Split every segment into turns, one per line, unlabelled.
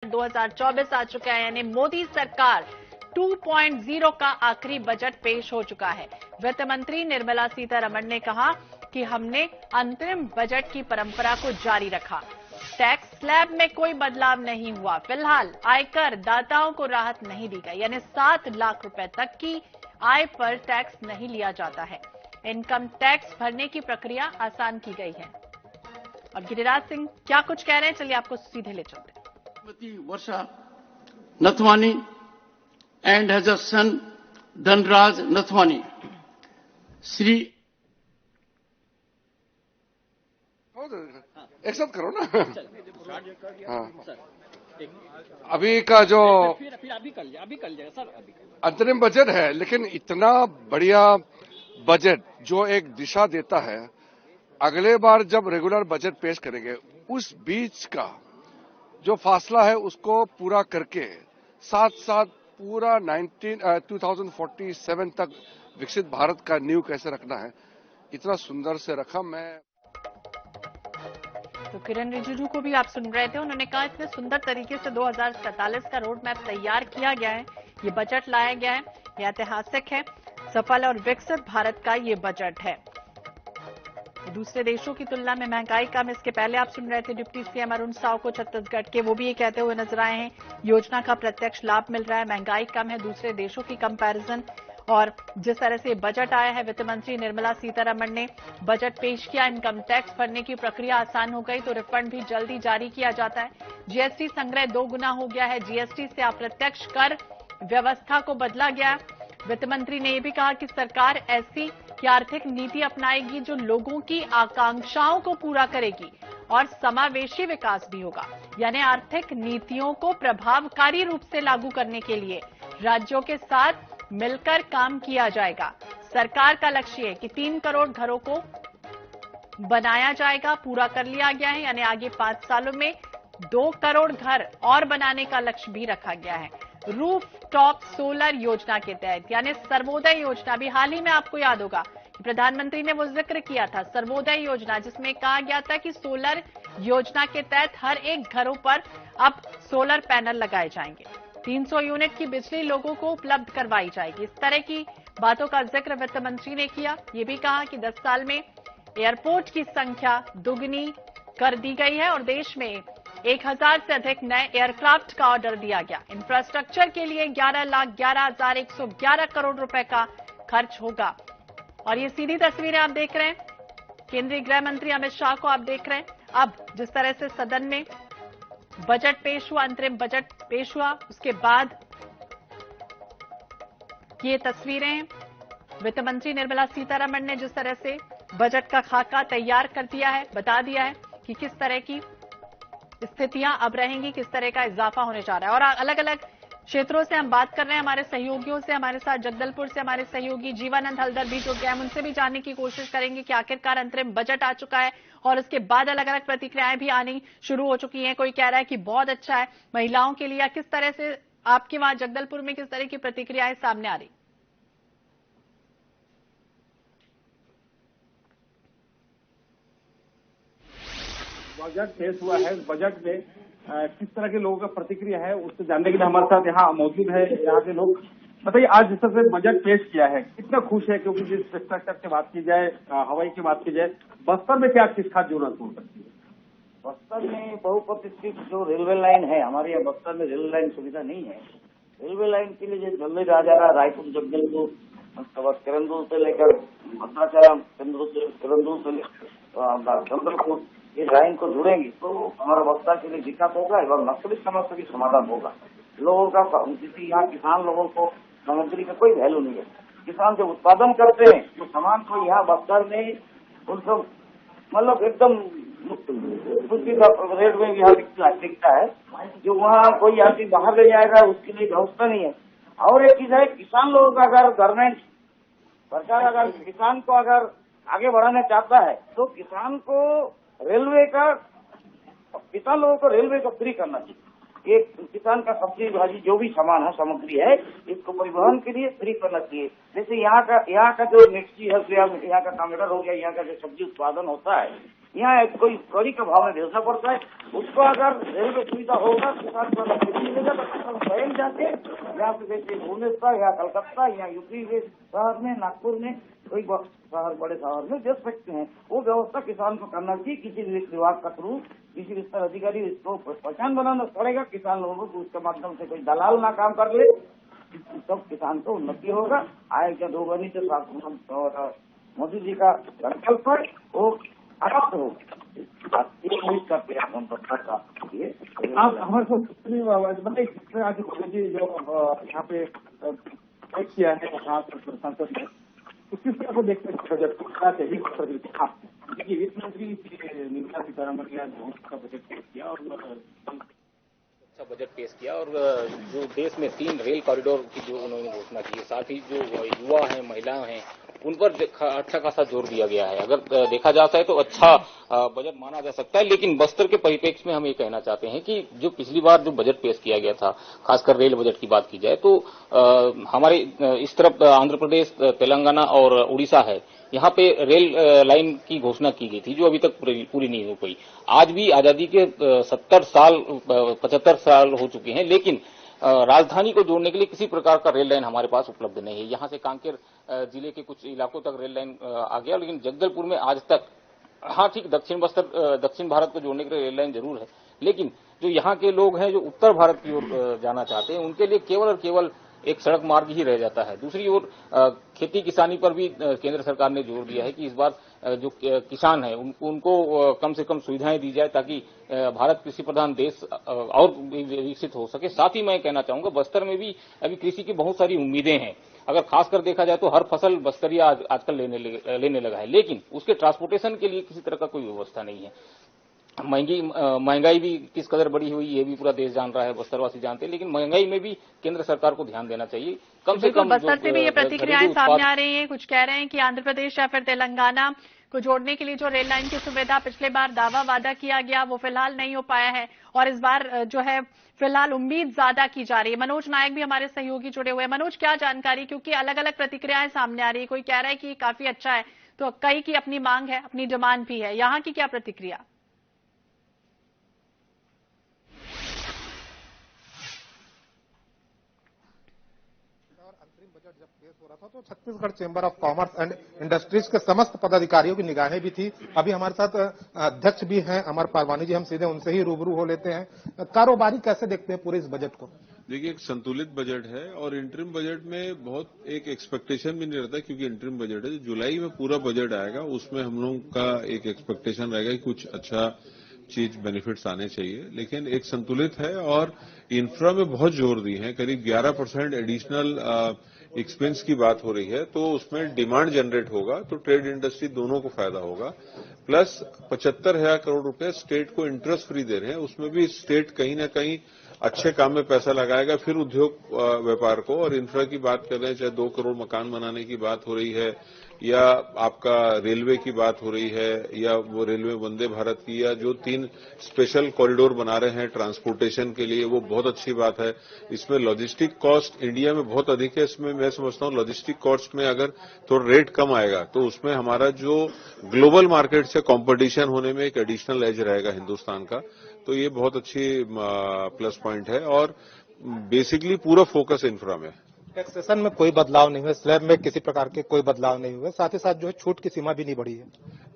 2024 आ चुका है, यानी मोदी सरकार 2.0 का आखिरी बजट पेश हो चुका है। वित्त मंत्री निर्मला सीतारमण ने कहा कि हमने अंतरिम बजट की परंपरा को जारी रखा। टैक्स स्लैब में कोई बदलाव नहीं हुआ। फिलहाल आयकर दाताओं को राहत नहीं दी गई, यानी 7 लाख रुपए तक की आय पर टैक्स नहीं लिया जाता है। इनकम टैक्स भरने की प्रक्रिया आसान की गई है। अब गिरिराज सिंह क्या कुछ कह रहे हैं, चलिए आपको सीधे ले चलते हैं।
Varsha Nathwani and has a son Dhanraj Nathwani. Shri
एक साथ करो ना। हाँ, अभी का जो
अभी कर लिया सर। अभी
अंतरिम बजट है, लेकिन इतना बढ़िया बजट जो एक दिशा देता है। अगले बार जब रेगुलर बजट पेश करेंगे, उस बीच का जो फासला है उसको पूरा करके साथ साथ पूरा 2047 तक विकसित भारत का नींव कैसे रखना है, इतना सुंदर से रखा। मैं
तो किरण रिजिजू को भी आप सुन रहे थे, उन्होंने कहा इतने सुंदर तरीके से 2047 का रोड मैप तैयार किया गया है, ये बजट लाया गया है, ये ऐतिहासिक है, सफल और विकसित भारत का ये बजट है। दूसरे देशों की तुलना में महंगाई कम। इसके पहले आप सुन रहे थे डिप्टी सीएम अरुण साव को छत्तीसगढ़ के, वो भी ये कहते हुए नजर आए हैं योजना का प्रत्यक्ष लाभ मिल रहा है, महंगाई कम है दूसरे देशों की कंपैरिजन। और जिस तरह से बजट आया है, वित्त मंत्री निर्मला सीतारमण ने बजट पेश किया, इनकम टैक्स भरने की प्रक्रिया आसान हो गई तो रिफंड भी जल्दी जारी किया जाता है। जीएसटी संग्रह 2 गुना हो गया है, जीएसटी से अप्रत्यक्ष कर व्यवस्था को बदला गया। वित्त मंत्री ने यह भी कहा कि सरकार ऐसी की आर्थिक नीति अपनाएगी जो लोगों की आकांक्षाओं को पूरा करेगी और समावेशी विकास भी होगा, यानी आर्थिक नीतियों को प्रभावकारी रूप से लागू करने के लिए राज्यों के साथ मिलकर काम किया जाएगा। सरकार का लक्ष्य है कि 3 करोड़ घरों को बनाया जाएगा, पूरा कर लिया गया है, यानी आगे 5 सालों में 2 करोड़ घर और बनाने का लक्ष्य भी रखा गया है। रूफ टॉप सोलर योजना के तहत, यानी सर्वोदय योजना, भी हाल ही में आपको याद होगा कि प्रधानमंत्री ने वो जिक्र किया था सर्वोदय योजना, जिसमें कहा गया था कि सोलर योजना के तहत हर एक घरों पर अब सोलर पैनल लगाए जाएंगे, 300 यूनिट की बिजली लोगों को उपलब्ध करवाई जाएगी। इस तरह की बातों का जिक्र वित्त मंत्री ने किया। ये भी कहा कि 10 साल में एयरपोर्ट की संख्या दुगनी कर दी गई है और देश में 1000 से अधिक नए एयरक्राफ्ट का ऑर्डर दिया गया। इंफ्रास्ट्रक्चर के लिए 11,11,111 करोड़ रुपए का खर्च होगा। और ये सीधी तस्वीरें आप देख रहे हैं, केंद्रीय गृह मंत्री अमित शाह को आप देख रहे हैं। अब जिस तरह से सदन में बजट पेश हुआ, अंतरिम बजट पेश हुआ, उसके बाद ये तस्वीरें वित्त मंत्री निर्मला सीतारमण ने जिस तरह से बजट का खाका तैयार कर दिया है, बता दिया है कि किस तरह की स्थितियां अब रहेंगी, किस तरह का इजाफा होने जा रहा है। और अलग अलग क्षेत्रों से हम बात कर रहे हैं, हमारे सहयोगियों से, हमारे साथ जगदलपुर से हमारे सहयोगी जीवानंद हलदर भी जुड़ गए, हम उनसे भी जानने की कोशिश करेंगे कि आखिरकार अंतरिम बजट आ चुका है और उसके बाद अलग अलग प्रतिक्रियाएं भी आनी शुरू हो चुकी हैं। कोई कह रहा है कि बहुत अच्छा है महिलाओं के लिए, किस तरह से आपके वहां जगदलपुर में किस तरह की प्रतिक्रियाएं सामने आ रही?
बजट पेश हुआ है, बजट में किस तरह के लोगों का प्रतिक्रिया है उससे जानने के लिए हमारे साथ यहाँ मौजूद है यहाँ के लोग। बताइए, आज जिस तरह से बजट पेश किया है कितना खुश है? क्योंकि जिस इंफ्रास्ट्रक्चर की बात की जाए, हवाई की बात की जाए, बस्तर में क्या किस खास जरूरत हो सकती है?
बस्तर में बहुप्रतीक्षित जो रेलवे लाइन है, हमारे यहाँ बस्तर में रेलवे लाइन सुविधा नहीं है। रेलवे लाइन के लिए जो जल्दी आ जा रहा है, रायपुर जगदलपुर किरंदुल से लेकर भद्राचलम, किरंदुल से लेकर जगदलपुर, इस लाइन को जुड़ेंगे तो हमारा बस्तर के लिए विकास होगा और नक्सली समस्या की समाधान होगा। लोगों का, किसी यहाँ किसान लोगों को सामग्री का कोई वैल्यू नहीं है। किसान जो उत्पादन करते हैं तो सामान को यहाँ बस्तर में उनको मतलब एकदम रेट में यहाँ दिखता है, जो वहाँ कोई आदमी बाहर ले जाएगा उसके लिए व्यवस्था नहीं है। और एक चीज है, किसान लोगों का अगर गवर्नमेंट सरकार अगर किसान को अगर आगे बढ़ाना चाहता है तो किसान को रेलवे का, किसान लोगों को रेलवे को फ्री करना चाहिए। कि किसान का सब्जी भाजी जो भी सामान है, सामग्री है, इसको परिवहन के लिए फ्री करना चाहिए। जैसे यहाँ का जो मिर्ची है, यहाँ का टमाटर हो गया, यहाँ का जो सब्जी उत्पादन होता है, यहाँ कोई कड़ी के भाव में भेजना पड़ता है। उसको अगर रेलवे सुविधा होगा, किसान को अगर मिलेगा तो किसान स्वयं जाके यहाँ पे जैसे भुवनेश्वर या कलकत्ता या यूपी के शहर में, नागपुर में, कोई शहर, बड़े शहर में दे सकते हैं। वो व्यवस्था किसान को करना चाहिए, किसी विभाग का थ्रू, किसी विस्तार अधिकारी इसको पहचान बनाना पड़ेगा किसान लोगों को, उसके माध्यम से कोई दलाल ना काम कर ले, तब किसान को उन्नति होगा। आय का दोगुनी से मोदी जी का संकल्प है वो प्राप्त हो। करते हैं हम आप हमारे साथ बताइए, आज जी जो यहाँ पे किया है संसद में, किस तरह को देखते हैं बजट को? देखिए, वित्त मंत्री निर्मला सीतारमण ने का बजट पेश किया और
अच्छा बजट पेश किया, और जो देश में 3 रेल कॉरिडोर की जो उन्होंने घोषणा की है, साथ ही जो युवा हैं, महिलाएं हैं, उन पर अच्छा खासा जोर दिया गया है। अगर देखा जाता है तो अच्छा बजट माना जा सकता है। लेकिन बस्तर के परिप्रेक्ष्य में हम ये कहना चाहते हैं कि जो पिछली बार जो बजट पेश किया गया था, खासकर रेल बजट की बात की जाए तो हमारे इस तरफ आंध्र प्रदेश, तेलंगाना और उड़ीसा है, यहाँ पे रेल लाइन की घोषणा की गई थी जो अभी तक पूरी नहीं हो पाई। आज भी आजादी के 75 साल हो चुके हैं, लेकिन राजधानी को जोड़ने के लिए किसी प्रकार का रेल लाइन हमारे पास उपलब्ध नहीं है। यहाँ से कांकेर जिले के कुछ इलाकों तक रेल लाइन आ गया, लेकिन जगदलपुर में आज तक, हाँ ठीक, दक्षिण भारत को जोड़ने के लिए रेल लाइन जरूर है, लेकिन जो यहाँ के लोग हैं जो उत्तर भारत की ओर जाना चाहते हैं, उनके लिए केवल और केवल एक सड़क मार्ग ही रह जाता है। दूसरी ओर खेती किसानी पर भी केंद्र सरकार ने जोर दिया है कि इस बार जो किसान हैं उनको कम से कम सुविधाएं दी जाए ताकि भारत कृषि प्रधान देश और विकसित हो सके। साथ ही मैं कहना चाहूंगा, बस्तर में भी अभी कृषि की बहुत सारी उम्मीदें हैं। अगर खासकर देखा जाए तो हर फसल बस्तरिया आजकल लेने लगा है, लेकिन उसके ट्रांसपोर्टेशन के लिए किसी तरह का कोई व्यवस्था नहीं है। महंगाई भी किस कदर बढ़ी हुई ये भी पूरा देश जान रहा है, बस्तरवासी जानते हैं, लेकिन महंगाई में भी केंद्र सरकार को ध्यान देना चाहिए। कम से कम
बस्तर से भी ये प्रतिक्रियाएं सामने आ रही हैं। कुछ कह रहे हैं कि आंध्र प्रदेश या फिर तेलंगाना को जोड़ने के लिए जो रेल लाइन की सुविधा पिछले बार दावा वादा किया गया वो फिलहाल नहीं हो पाया है, और इस बार जो है फिलहाल उम्मीद ज्यादा की जा रही है। मनोज नायक भी हमारे सहयोगी जुड़े हुए हैं। मनोज, क्या जानकारी, क्योंकि अलग अलग प्रतिक्रियाएं सामने आ रही है। कोई कह रहा है कि काफी अच्छा है, तो कई की अपनी मांग है, अपनी डिमांड भी है, यहाँ की क्या प्रतिक्रिया?
जब पेश हो रहा था तो Chhattisgarh chamber of commerce and industries के समस्त पदाधिकारियों की निगाहें भी थी। अभी हमारे साथ अध्यक्ष भी हैं अमर पारवानी जी, हम सीधे उनसे ही रूबरू हो लेते हैं। कारोबारी कैसे देखते हैं पूरे इस बजट को?
देखिए, एक संतुलित बजट है और इंटरिम बजट में बहुत एक एक्सपेक्टेशन भी नहीं रहता, क्योंकि इंटरिम बजट है। जुलाई में पूरा बजट आएगा, उसमें हम लोगों का एक एक्सपेक्टेशन रहेगा कि कुछ अच्छा चीज बेनिफिट्स आने चाहिए, लेकिन एक संतुलित है और इंफ्रा में बहुत जोर दी है। करीब 11% एडिशनल एक्सपेंस की बात हो रही है, तो उसमें डिमांड जनरेट होगा तो ट्रेड इंडस्ट्री दोनों को फायदा होगा। प्लस 75,000 करोड़ रुपए स्टेट को इंटरेस्ट फ्री दे रहे हैं, उसमें भी स्टेट कहीं ना कहीं अच्छे काम में पैसा लगाएगा, फिर उद्योग व्यापार को। और इंफ्रा की बात कर रहे हैं, चाहे 2 करोड़ मकान बनाने की बात हो रही है या आपका रेलवे की बात हो रही है या वो रेलवे वंदे भारत की, या जो 3 स्पेशल कॉरिडोर बना रहे हैं ट्रांसपोर्टेशन के लिए, वो बहुत अच्छी बात है। इसमें लॉजिस्टिक कॉस्ट इंडिया में बहुत अधिक है, इसमें मैं समझता हूँ लॉजिस्टिक कॉस्ट में अगर थोड़ा रेट कम आएगा तो उसमें हमारा जो ग्लोबल मार्केट से कॉम्पिटिशन होने में एक एडिशनल एज रहेगा हिंदुस्तान का, तो ये बहुत अच्छी प्लस पॉइंट है। और बेसिकली पूरा फोकस इंफ्रा में।
टैक्सेशन में कोई बदलाव नहीं हुआ, स्लैब में किसी प्रकार के कोई बदलाव नहीं हुए, साथ ही साथ जो है छूट की सीमा भी नहीं बढ़ी है।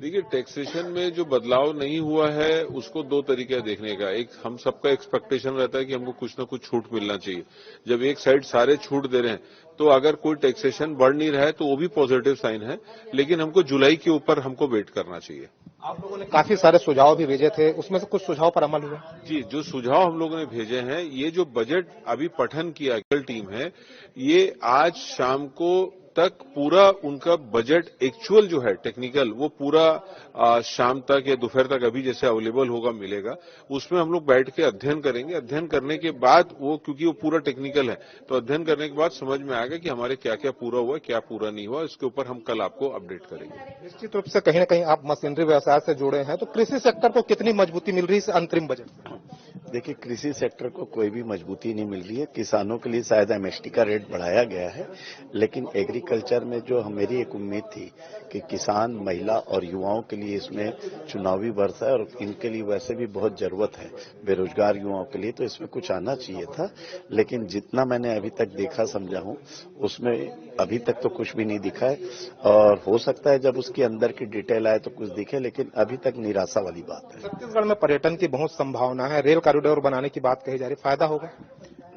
देखिए, टैक्सेशन में जो बदलाव नहीं हुआ है उसको 2 तरीके देखने का। एक, हम सबका एक्सपेक्टेशन रहता है कि हमको कुछ ना कुछ छूट मिलना चाहिए। जब एक साइड सारे छूट दे रहे हैं तो अगर कोई टैक्सेशन बढ़ नहीं रहा है तो वो भी पॉजिटिव साइन है, लेकिन हमको जुलाई के ऊपर हमको वेट करना चाहिए।
आप लोगों ने काफी सारे सुझाव भी भेजे थे, उसमें से कुछ सुझाव पर अमल हुआ?
जी, जो सुझाव हम लोगों ने भेजे हैं, ये जो बजट अभी पठन किया टीम है, ये आज शाम को तक पूरा उनका बजट एक्चुअल जो है टेक्निकल, वो पूरा शाम तक या दोपहर तक अभी जैसे अवेलेबल होगा मिलेगा। उसमें हम लोग बैठ के अध्ययन करेंगे। अध्ययन करने के बाद वो, क्योंकि वो पूरा टेक्निकल है, तो अध्ययन करने के बाद समझ में आएगा कि हमारे क्या क्या पूरा हुआ, क्या पूरा नहीं हुआ। इसके ऊपर हम कल आपको अपडेट करेंगे।
निश्चित रूप से कहीं न कहीं आप मशीनरी व्यवसाय से जुड़े हैं, तो कृषि सेक्टर को कितनी मजबूती मिल रही है इस अंतरिम बजट?
देखिए, कृषि सेक्टर को कोई भी मजबूती नहीं मिल रही है। किसानों के लिए शायद एमएसटी का रेट बढ़ाया गया है, लेकिन एग्रीकल्चर में जो मेरी एक उम्मीद थी कि किसान, महिला और युवाओं के लिए इसमें चुनावी वर्ष है और इनके लिए वैसे भी बहुत जरूरत है बेरोजगार युवाओं के लिए, तो इसमें कुछ आना चाहिए था। लेकिन जितना मैंने अभी तक देखा समझा हूं, उसमें अभी तक तो कुछ भी नहीं दिखा है और हो सकता है जब उसके अंदर की डिटेल आए तो कुछ दिखे, लेकिन अभी तक निराशा वाली बात है।
छत्तीसगढ़ में पर्यटन की बहुत संभावना है, रेल कॉरिडोर बनाने की बात कही जा रही है, फायदा होगा?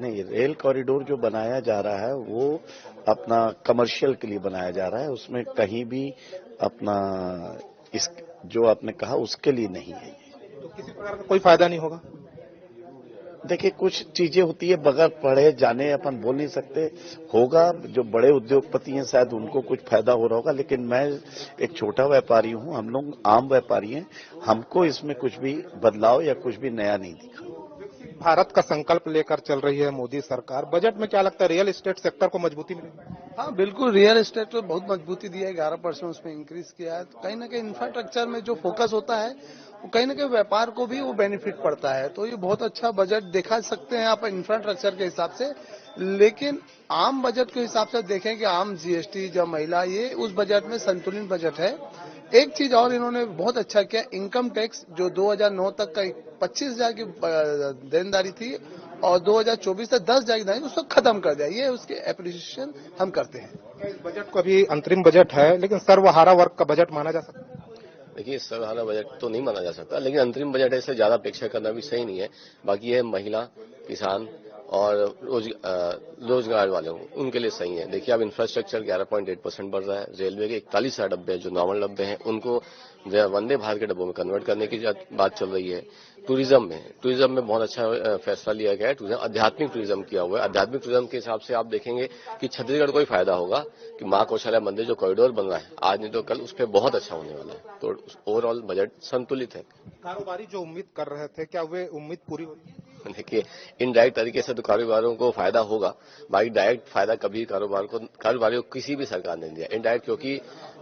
नहीं, रेल कॉरिडोर जो बनाया जा रहा है वो अपना कमर्शियल के लिए बनाया जा रहा है, उसमें कहीं भी अपना इस जो आपने कहा उसके लिए नहीं है।
तो किसी प्रकार का कोई फायदा नहीं होगा?
देखिए, कुछ चीजें होती है बगैर पढ़े जाने अपन बोल नहीं सकते। होगा, जो बड़े उद्योगपति हैं शायद उनको कुछ फायदा हो रहा होगा, लेकिन मैं एक छोटा व्यापारी हूं, हम लोग आम व्यापारी हैं, हमको इसमें कुछ भी बदलाव या कुछ भी नया नहीं दिखा।
भारत का संकल्प लेकर चल रही है मोदी सरकार, बजट में क्या लगता है रियल एस्टेट सेक्टर को मजबूती मिलेगी?
हाँ, बिल्कुल, रियल एस्टेट को बहुत मजबूती दी है, 11% उसमें इंक्रीज किया है। तो कहीं ना कहीं इंफ्रास्ट्रक्चर में जो फोकस होता है वो कहीं ना कहीं व्यापार को भी वो बेनिफिट पड़ता है। तो ये बहुत अच्छा बजट देखा सकते हैं आप इंफ्रास्ट्रक्चर के हिसाब से। लेकिन आम बजट के हिसाब से देखें कि आम जीएसटी जब महिला, ये उस बजट में संतुलित बजट है। एक चीज और इन्होंने बहुत अच्छा किया, इनकम टैक्स जो 2009 तक का 25,000 की देनदारी थी और 2024 तक 10,000 की देनदारी, उसको खत्म कर दिया। ये उसके एप्रिसिएशन हम करते हैं।
इस बजट को अभी अंतरिम बजट है, लेकिन सर्वहारा वर्ग का बजट माना जा सकता है?
देखिए, सर्वहारा बजट तो नहीं माना जा सकता, लेकिन अंतरिम बजट है, इससे ज्यादा अपेक्षा करना भी सही नहीं है। बाकी है महिला, किसान और रोजगार वाले उनके लिए सही है। देखिए, अब इंफ्रास्ट्रक्चर 11.8% बढ़ रहा है, रेलवे के 41,000 डब्बे जो नॉर्मल डब्बे हैं उनको वंदे भारत के डब्बों में कन्वर्ट करने की बात चल रही है। टूरिज्म में बहुत अच्छा फैसला लिया गया है। आध्यात्मिक टूरिज्म किया हुआ है। आध्यात्मिक टूरिज्म के हिसाब से आप देखेंगे कि छत्तीसगढ़ को ही फायदा होगा कि मां कौशल्या मंदिर जो कॉरिडोर बन रहा है आज नहीं तो कल, उस पर बहुत अच्छा होने वाला है। तो ओवरऑल बजट संतुलित है।
कारोबारी जो उम्मीद कर रहे थे, क्या वे उम्मीद पूरी हो रही है?
देखिए, इनडायरेक्ट तरीके से तो कारोबारियों को फायदा होगा, बाकी डायरेक्ट फायदा कभी कारोबारियों को किसी भी सरकार ने दिया। इनडायरेक्ट क्योंकि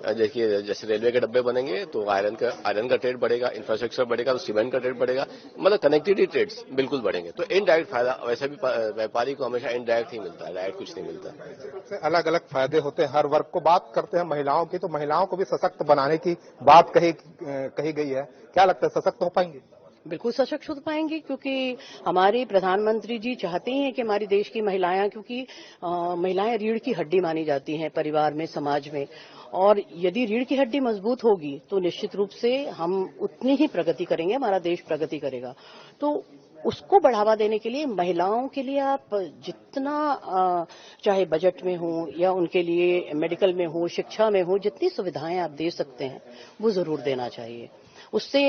देखिए, जैसे रेलवे के डब्बे बनेंगे तो आयरन का ट्रेड बढ़ेगा, इंफ्रास्ट्रक्चर बढ़ेगा तो सीमेंट का ट्रेड बढ़ेगा, मतलब कनेक्टिविटी ट्रेड्स बिल्कुल बढ़ेंगे। तो इनडायरेक्ट फायदा वैसे भी व्यापारी को हमेशा इनडायरेक्ट ही मिलता है, डायरेक्ट कुछ नहीं मिलता।
अलग अलग फायदे होते हैं हर वर्ग को। बात करते हैं महिलाओं की, तो महिलाओं को भी सशक्त बनाने की बात कही गई है। क्या लगता है, सशक्त हो पाएंगे?
बिल्कुल सशक्त हो पाएंगे, क्योंकि हमारे प्रधानमंत्री जी चाहते हैं कि हमारे देश की महिलाएं, क्योंकि महिलाएं रीढ़ की हड्डी मानी जाती हैं परिवार में, समाज में, और यदि रीढ़ की हड्डी मजबूत होगी तो निश्चित रूप से हम उतनी ही प्रगति करेंगे, हमारा देश प्रगति करेगा। तो उसको बढ़ावा देने के लिए महिलाओं के लिए आप जितना चाहे बजट में हो या उनके लिए मेडिकल में हो, शिक्षा में हो, जितनी सुविधाएं आप दे सकते हैं वो जरूर देना चाहिए। उससे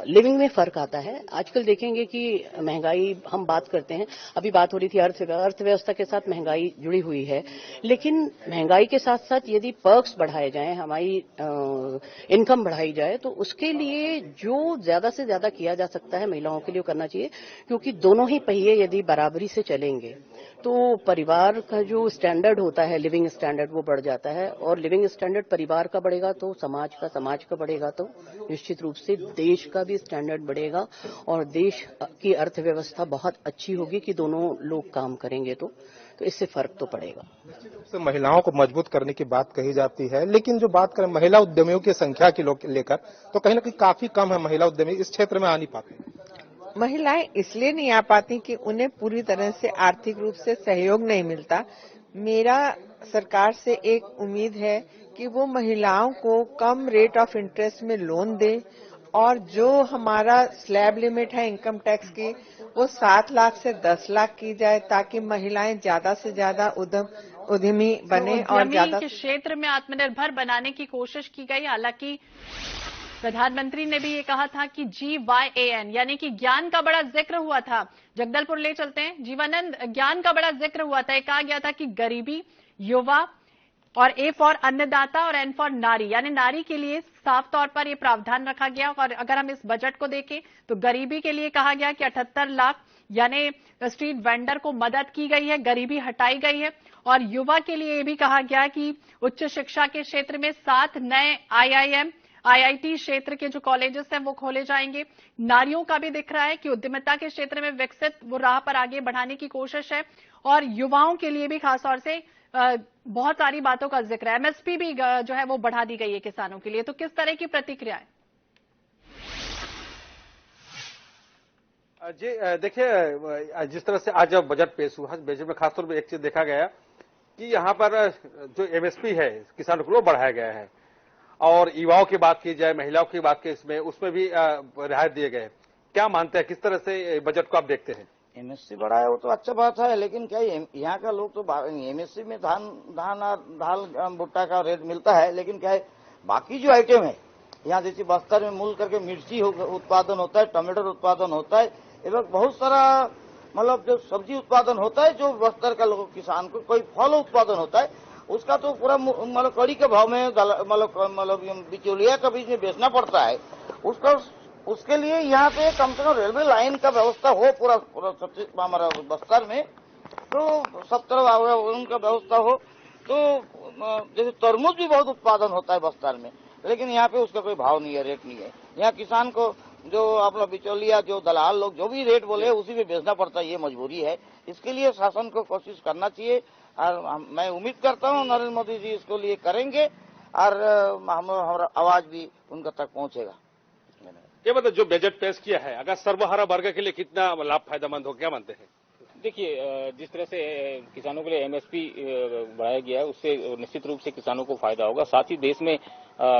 लिविंग में फर्क आता है। आजकल देखेंगे कि महंगाई, हम बात करते हैं, अभी बात हो रही थी अर्थव्यवस्था के साथ महंगाई जुड़ी हुई है, लेकिन महंगाई के साथ साथ यदि पर्क्स बढ़ाए जाएं, हमारी इनकम बढ़ाई जाए, तो उसके लिए जो ज्यादा से ज्यादा किया जा सकता है महिलाओं के लिए करना चाहिए, क्योंकि दोनों ही पहिए यदि बराबरी से चलेंगे तो परिवार का जो स्टैंडर्ड होता है, लिविंग स्टैंडर्ड, वो बढ़ जाता है, और लिविंग स्टैंडर्ड परिवार का बढ़ेगा तो समाज का बढ़ेगा तो निश्चित रूप से देश का भी स्टैंडर्ड बढ़ेगा और देश की अर्थव्यवस्था बहुत अच्छी होगी कि दोनों लोग काम करेंगे तो इससे फर्क तो पड़ेगा।
तो महिलाओं को मजबूत करने की बात कही जाती है, लेकिन जो बात करें महिला उद्यमियों की संख्या की लेकर, तो कहीं ना कहीं काफी कम है महिला उद्यमी इस क्षेत्र में आ नहीं पाते।
महिलाएं इसलिए नहीं आ पाती कि उन्हें पूरी तरह से आर्थिक रूप से सहयोग नहीं मिलता। मेरा सरकार से एक उम्मीद है कि वो महिलाओं को कम रेट ऑफ इंटरेस्ट में लोन दे, और जो हमारा स्लैब लिमिट है इनकम टैक्स की वो 7 लाख से 10 लाख की जाए, ताकि महिलाएं ज्यादा से ज्यादा उद्यमी बने और ज्यादा
के क्षेत्र में आत्मनिर्भर बनाने की कोशिश की गई। हालांकि प्रधानमंत्री ने भी ये कहा था कि GYAN यानी कि ज्ञान का बड़ा जिक्र हुआ था। जगदलपुर ले चलते हैं, जीवानंद, ज्ञान का बड़ा जिक्र हुआ था। कहा गया था कि गरीबी, युवा, और A फॉर अन्नदाता और N फॉर नारी, यानी नारी के लिए साफ तौर पर ये प्रावधान रखा गया। और अगर हम इस बजट को देखें तो गरीबी के लिए कहा गया कि 78 लाख यानी स्ट्रीट वेंडर को मदद की गई है, गरीबी हटाई गई है। और युवा के लिए ये भी कहा गया कि उच्च शिक्षा के क्षेत्र में 7 नए IIM IIT क्षेत्र के जो कॉलेजेस हैं वो खोले जाएंगे। नारियों का भी दिख रहा है कि उद्यमिता के क्षेत्र में विकसित वो राह पर आगे बढ़ाने की कोशिश है और युवाओं के लिए भी खासतौर से बहुत सारी बातों का जिक्र है। MSP भी जो है वो बढ़ा दी गई है किसानों के लिए। तो किस तरह की प्रतिक्रिया है?
जी देखिए, जिस तरह से आज जब बजट पेश हुआ, बजट में खासतौर पर एक चीज देखा गया कि यहाँ पर जो MSP है किसानों को बढ़ाया गया है और युवाओं की बात की जाए, महिलाओं की बात की उसमें भी रियायत दिए गए। क्या मानते हैं, किस तरह से बजट को आप देखते हैं?
MSP बढ़ा है वो तो अच्छा बात है, लेकिन क्या यहाँ का लोग तो MSP में धान और दाल भुट्टा का रेट मिलता है, लेकिन क्या है बाकी जो आइटम है यहाँ जैसे बस्तर में मूल करके मिर्ची उत्पादन होता है, टमाटर उत्पादन होता है एवं बहुत सारा मतलब जो सब्जी उत्पादन होता है, जो बस्तर का लोग किसान को कोई फल उत्पादन होता है उसका तो पूरा मतलब कड़ी के भाव में मतलब बिचौलिया के बीच में बेचना पड़ता है उसका। उसके लिए यहाँ पे कम से कम रेलवे लाइन का व्यवस्था हो पूरा हमारा बस्तर में, तो सब तरह उनका व्यवस्था हो। तो जैसे तरबूज भी बहुत उत्पादन होता है बस्तर में, लेकिन यहाँ पे उसका कोई भाव नहीं है, रेट नहीं है। यहाँ किसान को जो अपना बिचौलिया जो दलाल लोग जो भी रेट बोले उसी में बेचना पड़ता है, ये मजबूरी है। इसके लिए शासन को कोशिश करना चाहिए और मैं उम्मीद करता हूँ नरेंद्र मोदी जी इसको लिए करेंगे और हमारा आवाज भी उनका तक पहुँचेगा।
ये मतलब जो बजट पेश किया है अगर सर्वहारा वर्ग के लिए कितना लाभ फायदेमंद हो, क्या मानते हैं?
देखिए, जिस तरह से किसानों के लिए MSP बढ़ाया गया है उससे निश्चित रूप से किसानों को फायदा होगा। साथ ही देश में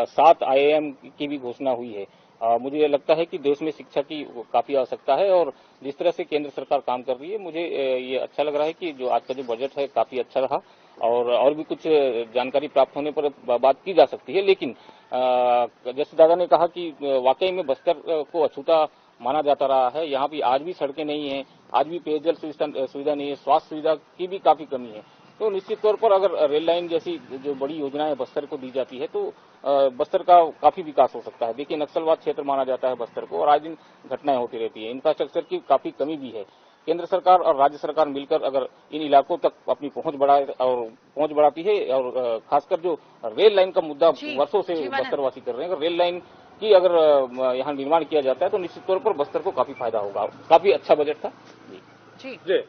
7 IIM की भी घोषणा हुई है। मुझे लगता है कि देश में शिक्षा की काफी आवश्यकता है और जिस तरह से केंद्र सरकार काम कर रही है मुझे ये अच्छा लग रहा है कि जो आज का जो बजट है काफी अच्छा रहा और भी कुछ जानकारी प्राप्त होने पर बात की जा सकती है। लेकिन जैसे दादा ने कहा कि वाकई में बस्तर को अछूता माना जाता रहा है। यहाँ भी आज भी सड़कें नहीं है, आज भी पेयजल सुविधा नहीं है, स्वास्थ्य सुविधा की भी काफी कमी है। तो निश्चित तौर पर अगर रेल लाइन जैसी जो बड़ी योजनाएं बस्तर को दी जाती है तो बस्तर का काफी विकास हो सकता है। देखिए, नक्सलवाद क्षेत्र माना जाता है बस्तर को और आज दिन घटनाएं होती रहती है। इंफ्रास्ट्रक्चर की काफी कमी भी है। केंद्र सरकार और राज्य सरकार मिलकर अगर इन इलाकों तक अपनी पहुंच बढ़ाती है और खासकर जो रेल लाइन का मुद्दा वर्षों से बस्तरवासी कर रहे हैं, अगर रेल लाइन की अगर यहाँ निर्माण किया जाता है तो निश्चित तौर पर बस्तर को काफी फायदा होगा। काफी अच्छा बजट था
जी।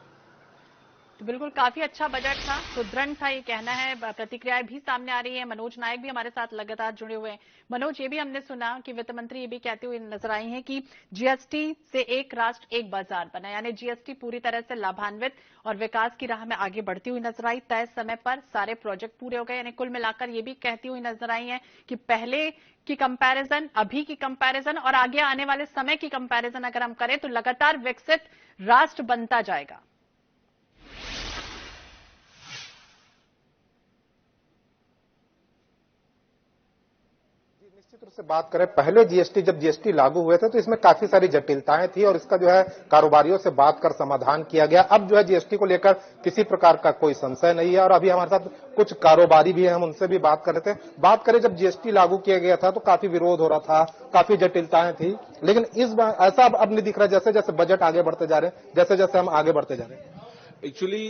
तो बिल्कुल काफी अच्छा बजट था, सुदृढ़ था, ये कहना है। प्रतिक्रियाएं भी सामने आ रही है। मनोज नायक भी हमारे साथ लगातार जुड़े हुए हैं। मनोज, ये भी हमने सुना कि वित्त मंत्री ये भी कहते हुए नजर आई हैं कि GST से एक राष्ट्र एक बाजार बना, यानी GST पूरी तरह से लाभान्वित और विकास की राह में आगे बढ़ती हुई नजर आई। तय समय पर सारे प्रोजेक्ट पूरे हो गए, यानी कुल मिलाकर ये भी कहती हुई नजर आई है कि पहले की कंपैरिजन, अभी की कंपैरिजन और आगे आने वाले समय की कंपैरिजन अगर हम करें तो लगातार विकसित राष्ट्र बनता जाएगा।
निश्चित रूप से बात करें, पहले जब GST लागू हुए थे तो इसमें काफी सारी जटिलताएं थी और इसका जो है कारोबारियों से बात कर समाधान किया गया। अब जो है GST को लेकर किसी प्रकार का कोई संशय नहीं है और अभी हमारे साथ कुछ कारोबारी भी हैं, हम उनसे भी बात कर रहे थे। बात करें, जब GST लागू किया गया था तो काफी विरोध हो रहा था, काफी जटिलताएं थी, लेकिन इस बार ऐसा अब नहीं दिख रहा। जैसे जैसे बजट आगे बढ़ते जा रहे हैं, जैसे जैसे हम आगे बढ़ते जा रहे हैं,
एक्चुअली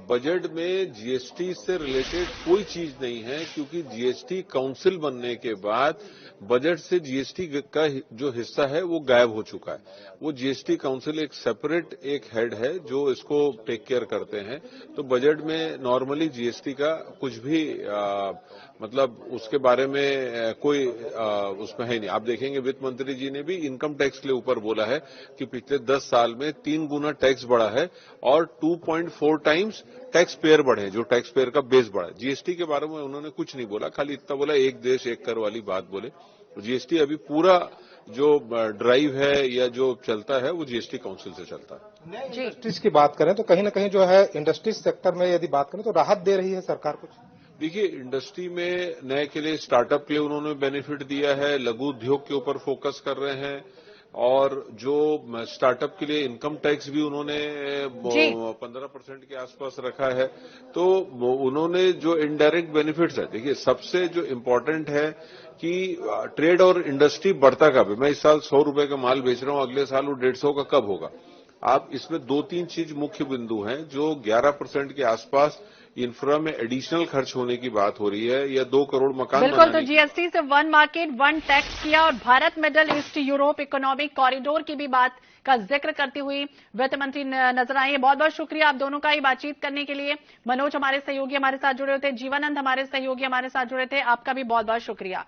बजट में GST से रिलेटेड कोई चीज नहीं है, क्योंकि GST काउंसिल बनने के बाद बजट से GST का जो हिस्सा है वो गायब हो चुका है। वो GST काउंसिल एक सेपरेट एक हेड है जो इसको टेक केयर करते हैं। तो बजट में नॉर्मली GST का कुछ भी मतलब उसके बारे में कोई उसमें है नहीं। आप देखेंगे वित्त मंत्री जी ने भी इनकम टैक्स के ऊपर बोला है कि पिछले 10 साल में 3 गुना टैक्स बढ़ा है और 2.4 टाइम्स टैक्स पेयर बढ़े, जो टैक्स पेयर का बेस बढ़ा। GST के बारे में उन्होंने कुछ नहीं बोला, खाली इतना बोला एक देश एक कर वाली बात बोले। GST अभी पूरा जो ड्राइव है या जो चलता है वो GST काउंसिल से चलता है।
इंडस्ट्रीज की बात करें तो कहीं ना कहीं जो है इंडस्ट्रीज सेक्टर में यदि बात करें तो राहत दे रही है सरकार कुछ।
देखिए, इंडस्ट्री में नए के लिए स्टार्टअप के लिए उन्होंने बेनिफिट दिया है, लघु उद्योग के ऊपर फोकस कर रहे हैं और जो स्टार्टअप के लिए इनकम टैक्स भी उन्होंने 15% के आसपास रखा है। तो उन्होंने जो इनडायरेक्ट बेनिफिट्स है, देखिए सबसे जो इम्पोर्टेंट है कि ट्रेड और इंडस्ट्री बढ़ता कब है। मैं इस साल 100 रुपए का माल बेच रहा हूं, अगले साल वो 150 का कब होगा। आप इसमें 2-3 चीज मुख्य बिंदु हैं जो 11% के आसपास इंफ्रा में एडिशनल खर्च होने की बात हो रही है या 2 करोड़ मकान
बिल्कुल। तो जीएसटी से वन मार्केट वन टैक्स किया और Bharat middle east Europe economic corridor की भी बात का जिक्र करती हुई वित्त मंत्री नजर आई है। बहुत बहुत शुक्रिया आप दोनों का ही बातचीत करने के लिए। मनोज हमारे सहयोगी हमारे साथ जुड़े थे, जीवनानंद हमारे सहयोगी हमारे साथ जुड़े थे, आपका भी बहुत बहुत शुक्रिया।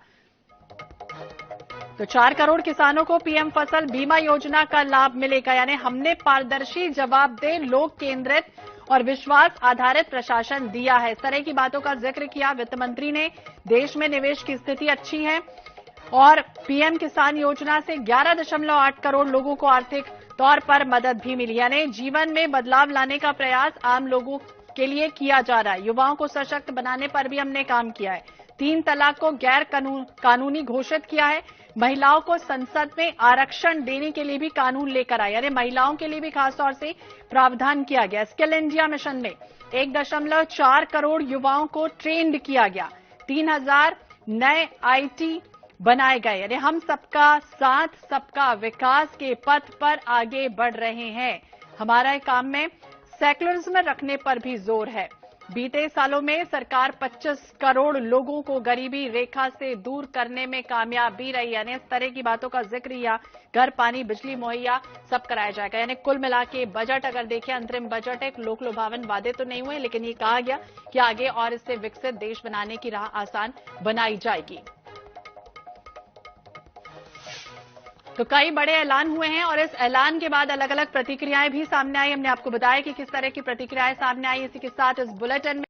तो 4 करोड़ किसानों को पीएम फसल बीमा योजना का लाभ मिलेगा, यानी हमने पारदर्शी, जवाबदेह, लोक केंद्रित और विश्वास आधारित प्रशासन दिया है। इस तरह की बातों का जिक्र किया वित्त मंत्री ने। देश में निवेश की स्थिति अच्छी है और पीएम किसान योजना से 11.8 करोड़ लोगों को आर्थिक तौर पर मदद भी मिली, यानी जीवन में बदलाव लाने का प्रयास आम लोगों के लिए किया जा रहा है। युवाओं को सशक्त बनाने पर भी हमने काम किया है। 3 तलाक को गैर कानूनी घोषित किया है। महिलाओं को संसद में आरक्षण देने के लिए भी कानून लेकर आए, यानी महिलाओं के लिए भी खासतौर से प्रावधान किया गया। स्किल इंडिया मिशन में 1.4 करोड़ युवाओं को ट्रेंड किया गया। 3000 नए आईटी बनाए गए, यानी हम सबका साथ सबका विकास के पथ पर आगे बढ़ रहे हैं। हमारा काम में सेक्युलरिज्म रखने पर भी जोर है। बीते सालों में सरकार 25 करोड़ लोगों को गरीबी रेखा से दूर करने में कामयाब भी रही, यानी इस तरह की बातों का जिक्र या घर, पानी, बिजली मुहैया सब कराया जाएगा। यानी कुल मिला के बजट अगर देखें, अंतरिम बजट एक लोक लुभावन वादे तो नहीं हुए, लेकिन ये कहा गया कि आगे और इससे विकसित देश बनाने की राह आसान बनाई जाएगी। तो कई बड़े ऐलान हुए हैं और इस ऐलान के बाद अलग अलग प्रतिक्रियाएं भी सामने आई। हमने आपको बताया कि किस तरह की प्रतिक्रियाएं सामने आई। इसी के साथ इस बुलेटिन में